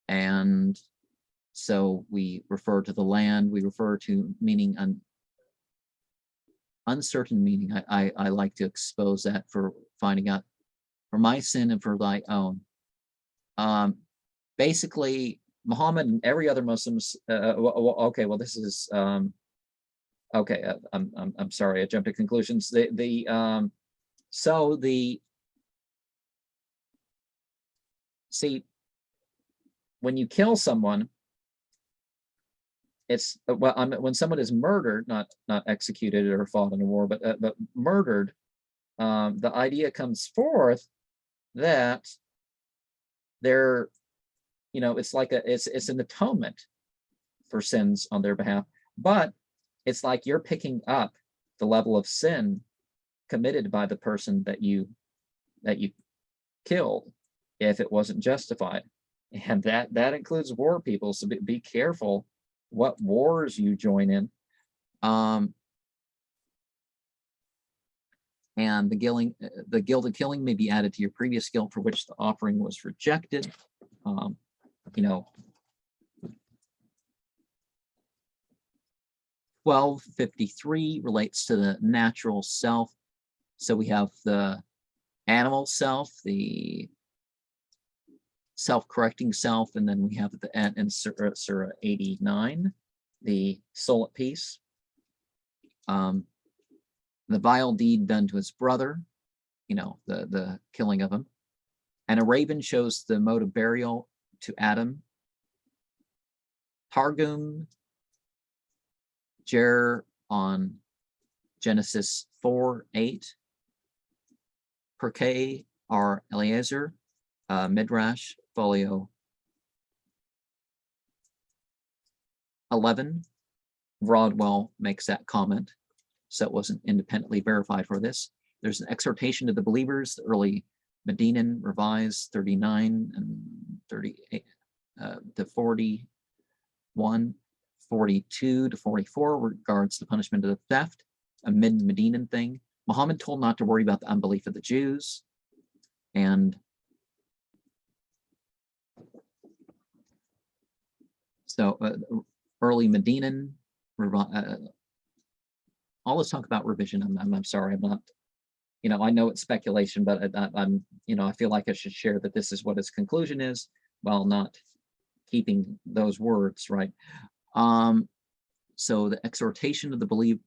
And so we refer to the land, we refer to meaning uncertain meaning. I like to expose that for finding out for my sin and for thy own. Basically, Muhammad and every other Muslims. Okay, well, this is okay. I'm sorry, I jumped to conclusions. See, when you kill someone, it's when someone is murdered, not executed or fought in a war, but murdered. The idea comes forth that they're, you know, it's like it's an atonement for sins on their behalf, but it's like you're picking up the level of sin committed by the person that you killed if it wasn't justified. And that includes war people. So be careful what wars you join in. And the guilt of killing may be added to your previous guilt for which the offering was rejected. You know, 1253 relates to the natural self. So we have the animal self, the self-correcting self, and then we have in Surah 89, the soul at peace. The vile deed done to his brother, you know, the killing of him. And a raven shows the mode of burial to Adam. Targum, Jer on Genesis 4:8. Perkei are Eliezer, Midrash, folio 11. Rodwell makes that comment, so it wasn't independently verified for this. There's an exhortation to the believers, the early Medinan revised 39 and 38 to 41, 42 to 44 regards the punishment of the theft, a mid-Medinan thing. Muhammad told not to worry about the unbelief of the Jews, and so early Medinan. All this talk about revision. I'm sorry, I'm not. You know, I know it's speculation, but I'm. You know, I feel like I should share that this is what its conclusion is, while not keeping those words right. So the exhortation of the belief.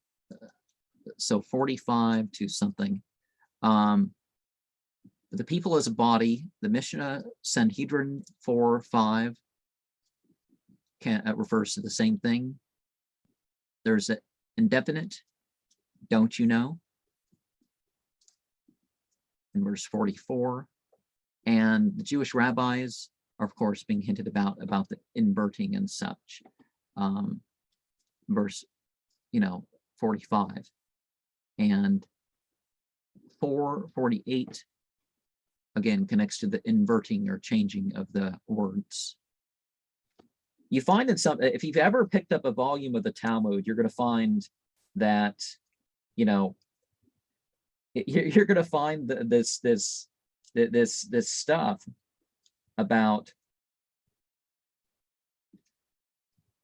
So 45 to something. The people as a body. The Mishnah Sanhedrin 4:5 refers to the same thing. There's an indefinite, don't you know, in verse 44. And the Jewish rabbis are, of course, being hinted about the inverting and such. Verse, 45. And 4:48, again, connects to the inverting or changing of the words. You find in some, if you've ever picked up a volume of the Talmud, you're going to find that, you're going to find this stuff about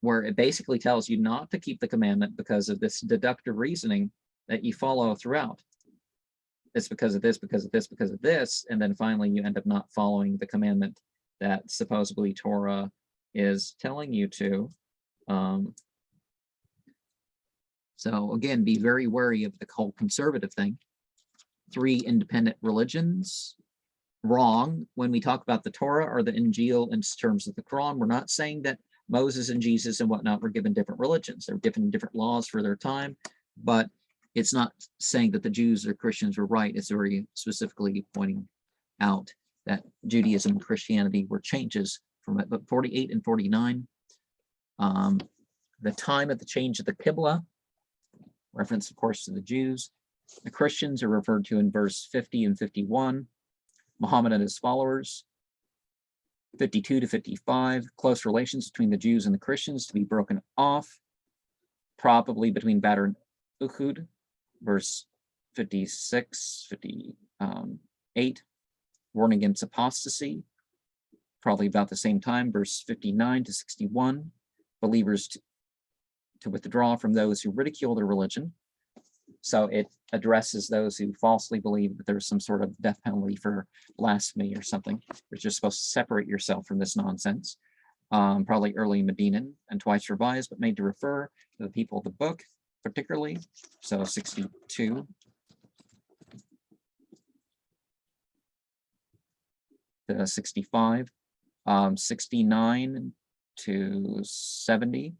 where it basically tells you not to keep the commandment because of this deductive reasoning that you follow throughout. It's because of this, because of this, because of this, and then finally you end up not following the commandment that supposedly Torah is telling you to. So again, be very wary of the whole conservative thing. 3 independent religions. Wrong. When we talk about the Torah or the Injil in terms of the Quran, we're not saying that Moses and Jesus and whatnot were given different religions. They're given different laws for their time, but it's not saying that the Jews or Christians were right. It's very specifically pointing out that Judaism and Christianity were changes from it. But 48 and 49, the time of the change of the Qibla, reference, of course, to the Jews. The Christians are referred to in verse 50 and 51. Muhammad and his followers, 52 to 55. Close relations between the Jews and the Christians to be broken off, probably between Badr and Uhud, verse 56, 58. Warning against apostasy, probably about the same time, verse 59 to 61. Believers to withdraw from those who ridicule their religion. So it addresses those who falsely believe that there's some sort of death penalty for blasphemy or something. You're just supposed to separate yourself from this nonsense. Probably early Medinan and twice revised, but made to refer to the people of the book, particularly. So 62 to 65, 69 to 70.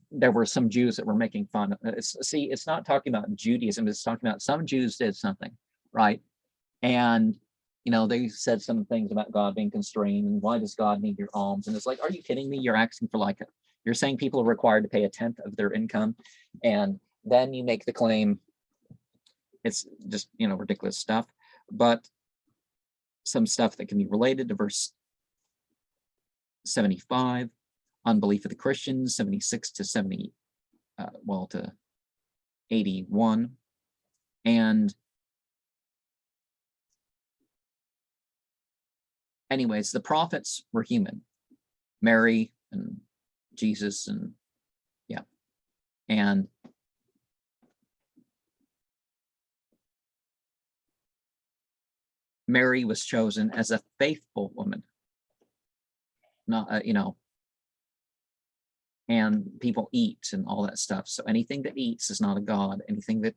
There were some Jews that were making fun of it. It's not talking about Judaism, it's talking about some Jews did something, right? And, they said some things about God being constrained and why does God need your alms? And it's like, are you kidding me? You're asking for you're saying people are required to pay a tenth of their income. And then you make the claim, it's just, ridiculous stuff. But some stuff that can be related to verse 75, unbelief of the Christians, 76 to 70, to 81. And anyways, the prophets were human. Mary and Jesus and and Mary was chosen as a faithful woman, not and people eat and all that stuff. So anything that eats is not a god. Anything that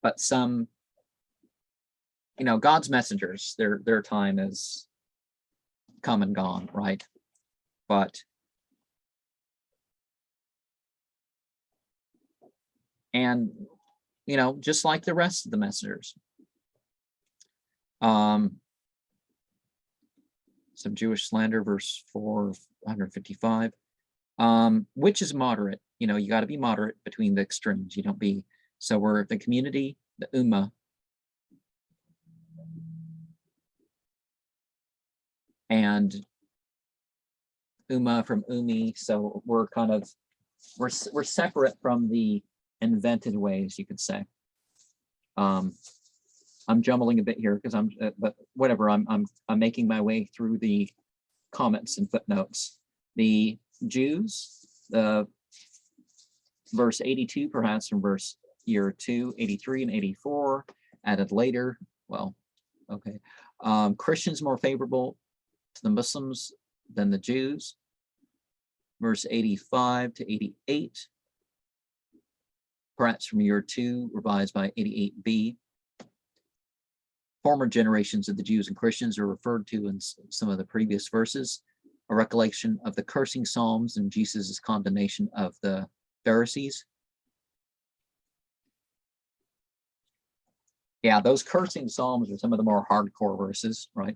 but some, God's messengers, their time is come and gone, right? But just like the rest of the messengers, some Jewish slander, verse 455, which is moderate. You got to be moderate between the extremes. You don't be, so we're the community, the ummah, and ummah from ummi, so we're kind of we're separate from the invented ways, you could say. I'm jumbling a bit here because but whatever. I'm making my way through the comments and footnotes. The Jews, the verse 82, perhaps from verse year 2, 83 and 84, added later. Well, okay. Christians more favorable to the Muslims than the Jews. Verse 85 to 88, perhaps from year 2, revised by 88b. Former generations of the Jews and Christians are referred to in some of the previous verses. A recollection of the cursing psalms and Jesus' condemnation of the Pharisees. Yeah, those cursing psalms are some of the more hardcore verses, right?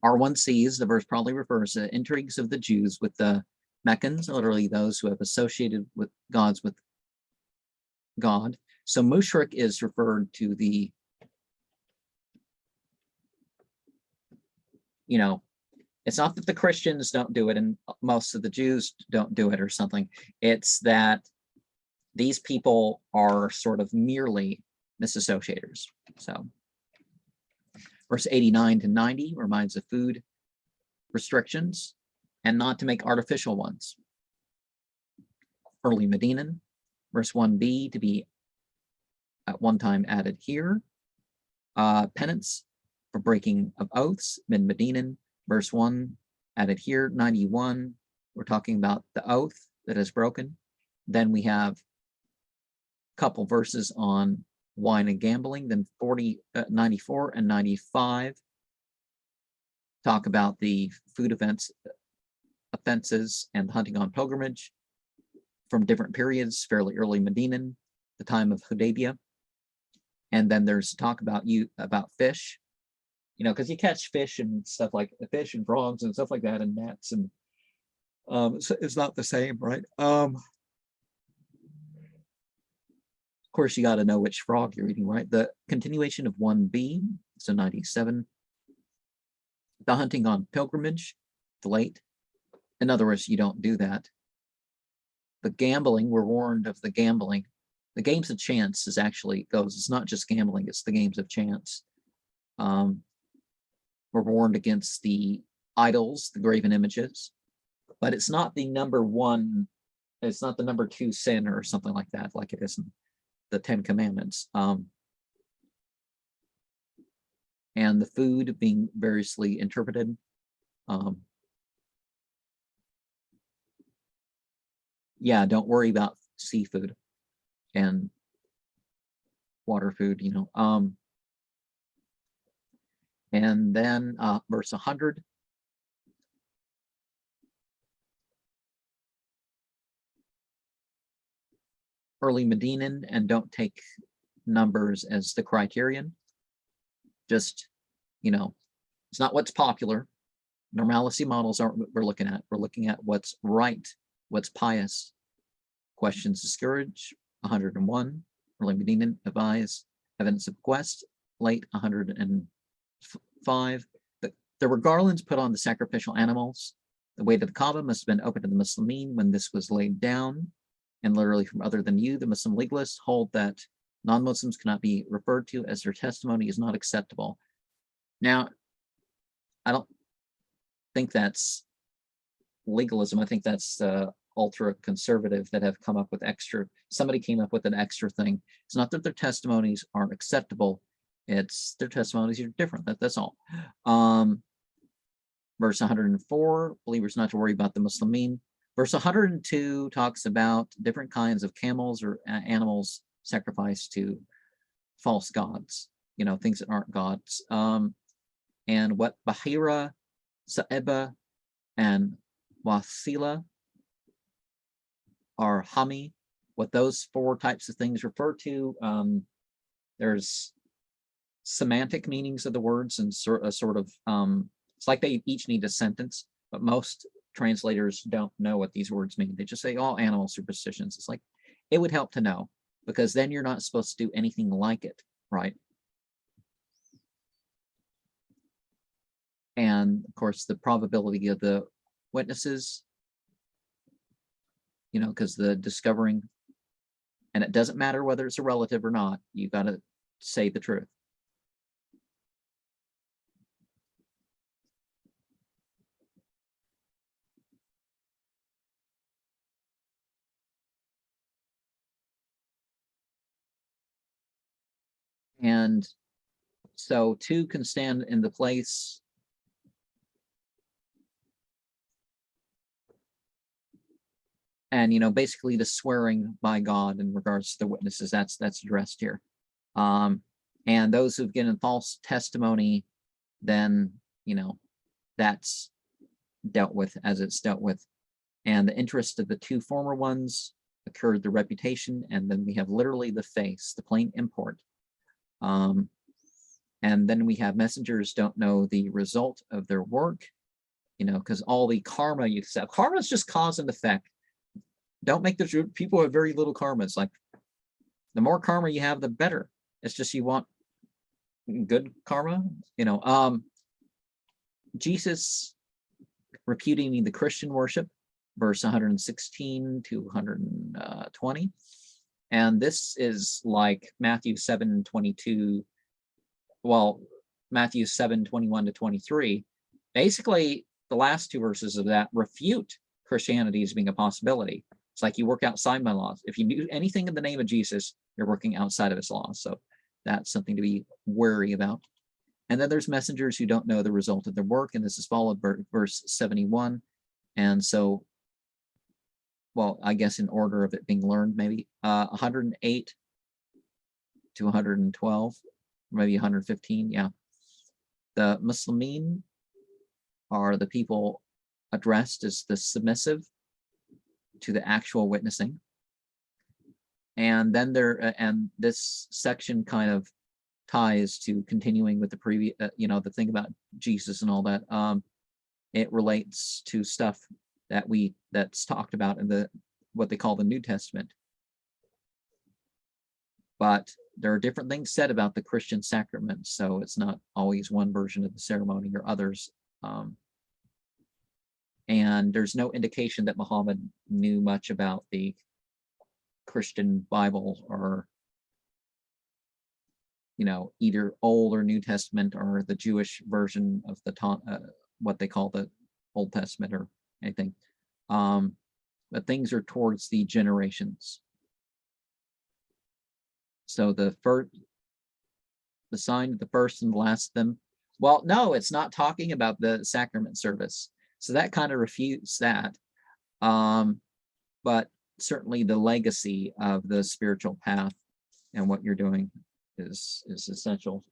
R1Cs, the verse probably refers to intrigues of the Jews with the Meccans, literally those who have associated with gods with God. So mushrik is referred to the, it's not that the Christians don't do it and most of the Jews don't do it or something. It's that these people are sort of merely misassociators. So verse 89 to 90 reminds of food restrictions and not to make artificial ones. Early Medinan, verse 1b to be at one time added here. Penance for breaking of oaths, Min Medinan, verse 1 added here. 91, we're talking about the oath that is broken. Then we have a couple verses on wine and gambling. Then 94 and 95 talk about the food offenses and hunting on pilgrimage from different periods, fairly early Medinan, the time of Hudaybiyah. And then there's talk about fish, because you catch fish and stuff like fish and frogs and stuff like that and nets, and so it's not the same, right? Of course, you got to know which frog you're eating, right? The continuation of 1b, so 97. The hunting on pilgrimage, violate. In other words, you don't do that. The gambling, we're warned of the gambling. The games of chance it's not just gambling, it's the games of chance. We're warned against the idols, the graven images, but it's not the number 1, it's not the number 2 sin or something like that, like it is in the 10 Commandments. And the food being variously interpreted. Yeah, don't worry about seafood and water food, and then verse 100. Early Medinan, and don't take numbers as the criterion. Just, it's not what's popular. Normalcy models aren't what we're looking at. We're looking at what's right, what's pious. Questions discouraged, 101. Early Medina advised, evidence of quest, late 105. There were garlands put on the sacrificial animals. The way to the Kaaba must have been open to the Muslimin when this was laid down. And literally from other than you, the Muslim legalists hold that non-Muslims cannot be referred to as their testimony is not acceptable. Now, I don't think that's legalism. I think that's ultra-conservative that have come up with extra. Somebody came up with an extra thing. It's not that their testimonies aren't acceptable. It's their testimonies are different. That's all. Verse 104, believers not to worry about the Muslimin. Verse 102 talks about different kinds of camels or animals sacrificed to false gods, things that aren't gods. And what Bahira, Sa'eba, and Wasila are Hami, what those four types of things refer to. There's semantic meanings of the words and sort of, it's like they each need a sentence, but most translators don't know what these words mean. They just say all animal superstitions. It's like, it would help to know, because then you're not supposed to do anything like it, right? And of course, the probability of the witnesses, because the discovering, and it doesn't matter whether it's a relative or not, you got to say the truth. And so two can stand in the place and basically the swearing by God in regards to the witnesses, that's addressed here. And those who've given false testimony, then that's dealt with as it's dealt with. And the interest of the two former ones occurred the reputation, and then we have literally the face, the plain import. And then we have messengers don't know the result of their work, because all the karma you accept, karma is just cause and effect. Don't make the people have very little karma. It's like the more karma you have, the better. It's just you want good karma, Jesus repudiating the Christian worship, verse 116 to 120. And this is like Matthew 7:22. Well, Matthew 7:21 to 23. Basically, the last two verses of that refute Christianity as being a possibility. It's like you work outside my laws. If you do anything in the name of Jesus, you're working outside of his laws. So that's something to be wary about. And then there's messengers who don't know the result of their work, and this is followed by verse 71. And so, well, I guess in order of it being learned, maybe 108 to 112, maybe 115, yeah. The Muslimin are the people addressed as the submissive to the actual witnessing. And then and this section kind of ties to continuing with the previous, the thing about Jesus and all that. It relates to stuff that's talked about in what they call the New Testament. But there are different things said about the Christian sacraments, so it's not always one version of the ceremony or others. And there's no indication that Muhammad knew much about the Christian Bible or, either Old or New Testament or the Jewish version of what they call the Old Testament or anything. But things are towards the generations. So the sign of the first and the last of them. Well, no, it's not talking about the sacrament service. So that kind of refutes that. But certainly the legacy of the spiritual path and what you're doing is essential.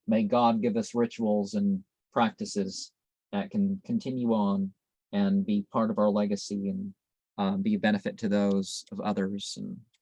May God give us rituals and practices that can continue on and be part of our legacy and be a benefit to those of others. And